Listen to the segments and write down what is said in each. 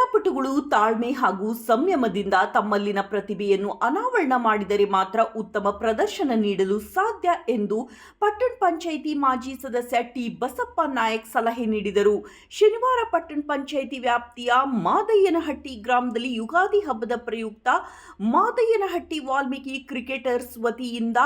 ಕ್ರೀಡಾಪಟುಗಳು ತಾಳ್ಮೆ ಹಾಗೂ ಸಂಯಮದಿಂದ ತಮ್ಮಲ್ಲಿನ ಪ್ರತಿಭೆಯನ್ನು ಅನಾವರಣ ಮಾಡಿದರೆ ಮಾತ್ರ ಉತ್ತಮ ಪ್ರದರ್ಶನ ನೀಡಲು ಸಾಧ್ಯ ಎಂದು ಪಟ್ಟಣ ಪಂಚಾಯಿತಿ ಮಾಜಿ ಸದಸ್ಯ ಟಿ ಬಸಪ್ಪ ನಾಯಕ್ ಸಲಹೆ ನೀಡಿದರು. ಶನಿವಾರ ಪಟ್ಟಣ ಪಂಚಾಯಿತಿ ವ್ಯಾಪ್ತಿಯ ಮಾದಯ್ಯನಹಟ್ಟಿ ಗ್ರಾಮದಲ್ಲಿ ಯುಗಾದಿ ಹಬ್ಬದ ಪ್ರಯುಕ್ತ ಮಾದಯ್ಯನಹಟ್ಟಿ ವಾಲ್ಮೀಕಿ ಕ್ರಿಕೆಟರ್ಸ್ ವತಿಯಿಂದ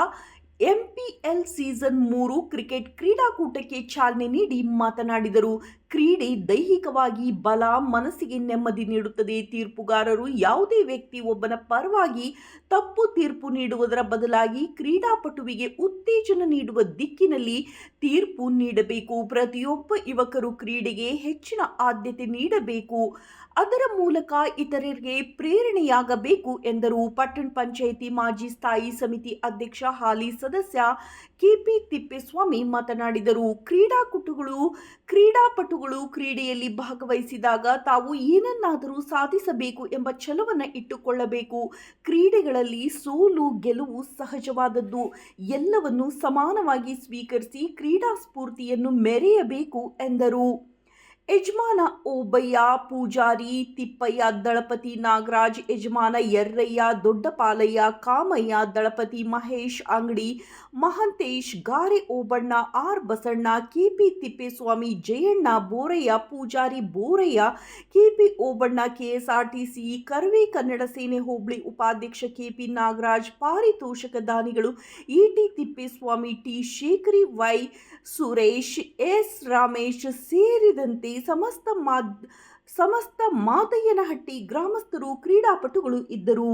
ಎಂಪಿಎಲ್ ಸೀಸನ್ 3 ಕ್ರಿಕೆಟ್ ಕ್ರೀಡಾಕೂಟಕ್ಕೆ ಚಾಲನೆ ನೀಡಿ ಮಾತನಾಡಿದರು. ಕ್ರೀಡೆ ದೈಹಿಕವಾಗಿ ಬಲ, ಮನಸ್ಸಿಗೆ ನೆಮ್ಮದಿ ನೀಡುತ್ತದೆ. ತೀರ್ಪುಗಾರರು ಯಾವುದೇ ವ್ಯಕ್ತಿ ಒಬ್ಬನ ಪರವಾಗಿ ತಪ್ಪು ತೀರ್ಪು ನೀಡುವುದರ ಬದಲಾಗಿ ಕ್ರೀಡಾಪಟುವಿಗೆ ಉತ್ತೇಜನ ನೀಡುವ ದಿಕ್ಕಿನಲ್ಲಿ ತೀರ್ಪು ನೀಡಬೇಕು. ಪ್ರತಿಯೊಬ್ಬ ಯುವಕರು ಕ್ರೀಡೆಗೆ ಹೆಚ್ಚಿನ ಆದ್ಯತೆ ನೀಡಬೇಕು, ಅದರ ಮೂಲಕ ಇತರರಿಗೆ ಪ್ರೇರಣೆಯಾಗಬೇಕು ಎಂದರು. ಪಟ್ಟಣ ಪಂಚಾಯಿತಿ ಮಾಜಿ ಸ್ಥಾಯಿ ಸಮಿತಿ ಅಧ್ಯಕ್ಷ ಹಾಲಿ ಸದಸ್ಯ ಕೆಪಿ ತಿಪ್ಪೇಸ್ವಾಮಿ ಮಾತನಾಡಿದರು. ಕ್ರೀಡಾಪಟುಗಳು ಕ್ರೀಡೆಯಲ್ಲಿ ಭಾಗವಹಿಸಿದಾಗ ತಾವು ಏನನ್ನಾದರೂ ಸಾಧಿಸಬೇಕು ಎಂಬ ಛಲವನ್ನು ಇಟ್ಟುಕೊಳ್ಳಬೇಕು. ಕ್ರೀಡೆಗಳಲ್ಲಿ ಸೋಲು ಗೆಲುವು ಸಹಜವಾದದ್ದು. ಎಲ್ಲವನ್ನು ಸಮಾನವಾಗಿ ಸ್ವೀಕರಿಸಿ ಕ್ರೀಡಾ ಸ್ಫೂರ್ತಿಯನ್ನು ಮೆರೆಯಬೇಕು ಎಂದರು. ಯಜಮಾನ ಓಬಯ್ಯ, ಪೂಜಾರಿ ತಿಪ್ಪಯ್ಯ, ದಳಪತಿ ನಾಗರಾಜ್, ಯಜಮಾನ ಯರ್ರಯ್ಯ, ದೊಡ್ಡಪಾಲಯ್ಯ, Kamaiah, ದಳಪತಿ Mahesh Angadi, Mahantesh, Gare Obanna, R Basanna, KP Thippeswamy, Jayanna, Borayya, Pujari Borayya, KP Obanna, KSRTC Karave Kannada Sene ಹೋಬಳಿ ಉಪಾಧ್ಯಕ್ಷ ಕೆಪಿ ನಾಗರಾಜ್, ಪಾರಿತೋಷಕ ದಾನಿಗಳು ET Thippeswamy, T Shekhari, Y Suresh, S Ramesh ಸೇರಿದಂತೆ ಸಮಸ್ತ ಮಾದಯ್ಯನಹಟ್ಟಿ ಗ್ರಾಮಸ್ಥರು, ಕ್ರೀಡಾಪಟುಗಳು ಇದ್ದರು.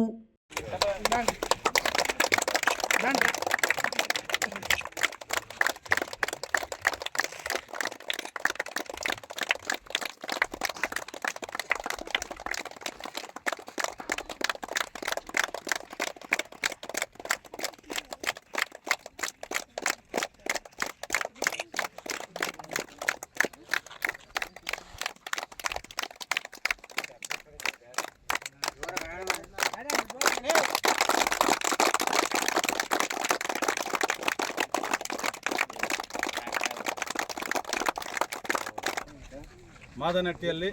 ಮಾದನಹಟ್ಟಿಯಲ್ಲಿ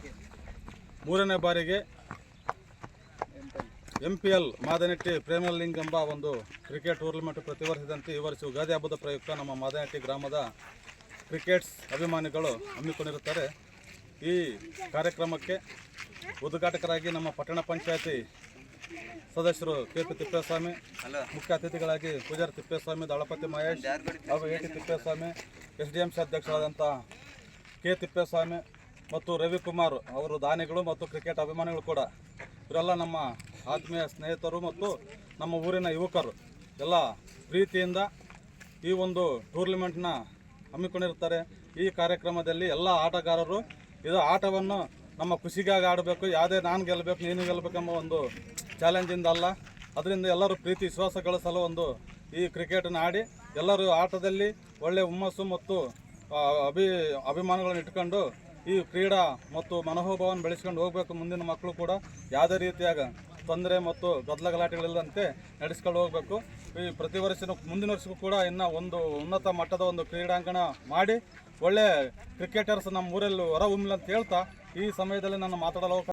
3ನೇ ಬಾರಿಗೆ ಎಂಪಿಎಲ್ ಮಾದನಹಟ್ಟಿ ಪ್ರೀಮಿಯರ್ ಲೀಗ್ ಎಂಬ ಒಂದು ಕ್ರಿಕೆಟ್ ಟೂರ್ನಮೆಂಟ್ ಪ್ರತಿ ವರ್ಷದಂತೆ ಈ ವರ್ಷ ಯುಗಾದಿ ಹಬ್ಬದ ಪ್ರಯುಕ್ತ ನಮ್ಮ ಮಾದನಹಟ್ಟಿ ಗ್ರಾಮದ ಕ್ರಿಕೆಟ್ಸ್ ಅಭಿಮಾನಿಗಳು ಹಮ್ಮಿಕೊಂಡಿರುತ್ತಾರೆ. ಈ ಕಾರ್ಯಕ್ರಮಕ್ಕೆ ಉದ್ಘಾಟಕರಾಗಿ ನಮ್ಮ ಪಟ್ಟಣ ಪಂಚಾಯತಿ ಸದಸ್ಯರು ಕೆಪಿ ತಿಪ್ಪೇಸ್ವಾಮಿ, ಮುಖ್ಯ ಅತಿಥಿಗಳಾಗಿ ಪೂಜಾರಿ ತಿಪ್ಪೇಸ್ವಾಮಿ, ದಳಪತಿ ಮಹೇಶ್ ಹಾಗೂ ಎಟಿ ತಿಪ್ಪೇಸ್ವಾಮಿ, SDMC ಅಧ್ಯಕ್ಷರಾದಂಥ ಕೆ ತಿಪ್ಪೇಸ್ವಾಮಿ ಮತ್ತು ರವಿಕುಮಾರ್ ಅವರು ದಾನಿಗಳು ಮತ್ತು ಕ್ರಿಕೆಟ್ ಅಭಿಮಾನಿಗಳು ಕೂಡ ಇವರೆಲ್ಲ ನಮ್ಮ ಆತ್ಮೀಯ ಸ್ನೇಹಿತರು ಮತ್ತು ನಮ್ಮ ಊರಿನ ಯುವಕರು ಎಲ್ಲ ಪ್ರೀತಿಯಿಂದ ಈ ಒಂದು ಟೂರ್ನಮೆಂಟ್ನ ಹಮ್ಮಿಕೊಂಡಿರ್ತಾರೆ. ಈ ಕಾರ್ಯಕ್ರಮದಲ್ಲಿ ಎಲ್ಲ ಆಟಗಾರರು ಇದು ಆಟವನ್ನು ನಮ್ಮ ಖುಷಿಗಾಗಿ ಆಡಬೇಕು, ಯಾವುದೇ ನಾನು ಗೆಲ್ಲಬೇಕು ನೀನು ಗೆಲ್ಲಬೇಕೆಂಬ ಒಂದು ಚಾಲೆಂಜಿಂದ ಅಲ್ಲ. ಅದರಿಂದ ಎಲ್ಲರೂ ಪ್ರೀತಿ ವಿಶ್ವಾಸ ಗಳಿಸಲು ಒಂದು ಈ ಕ್ರಿಕೆಟನ್ನು ಆಡಿ ಎಲ್ಲರೂ ಆಟದಲ್ಲಿ ಒಳ್ಳೆಯ ಹುಮ್ಮಸ್ಸು ಮತ್ತು ಅಭಿಮಾನಗಳನ್ನು ಇಟ್ಕೊಂಡು ಈ ಕ್ರೀಡಾ ಮತ್ತು ಮನೋಭಾವವನ್ನು ಬೆಳೆಸ್ಕೊಂಡು ಹೋಗಬೇಕು. ಮುಂದಿನ ಮಕ್ಕಳು ಕೂಡ ಯಾವುದೇ ರೀತಿಯಾಗ ತೊಂದರೆ ಮತ್ತು ಗದ್ದಲ ಗಲಾಟೆಗಳಿಲ್ಲದಂತೆ ನಡೆಸ್ಕೊಂಡು ಹೋಗಬೇಕು. ಈ ಪ್ರತಿ ವರ್ಷ ಮುಂದಿನ ವರ್ಷಕ್ಕೂ ಕೂಡ ಇನ್ನೂ ಒಂದು ಉನ್ನತ ಮಟ್ಟದ ಒಂದು ಕ್ರೀಡಾಂಗಣ ಮಾಡಿ ಒಳ್ಳೆ ಕ್ರಿಕೆಟರ್ಸ್ ನಮ್ಮ ಊರಲ್ಲಿ ಹೊರ ಹೊಮ್ಮಲಿ ಅಂತ ಹೇಳ್ತಾ ಈ ಸಮಯದಲ್ಲಿ ನಾನು ಮಾತಾಡಲು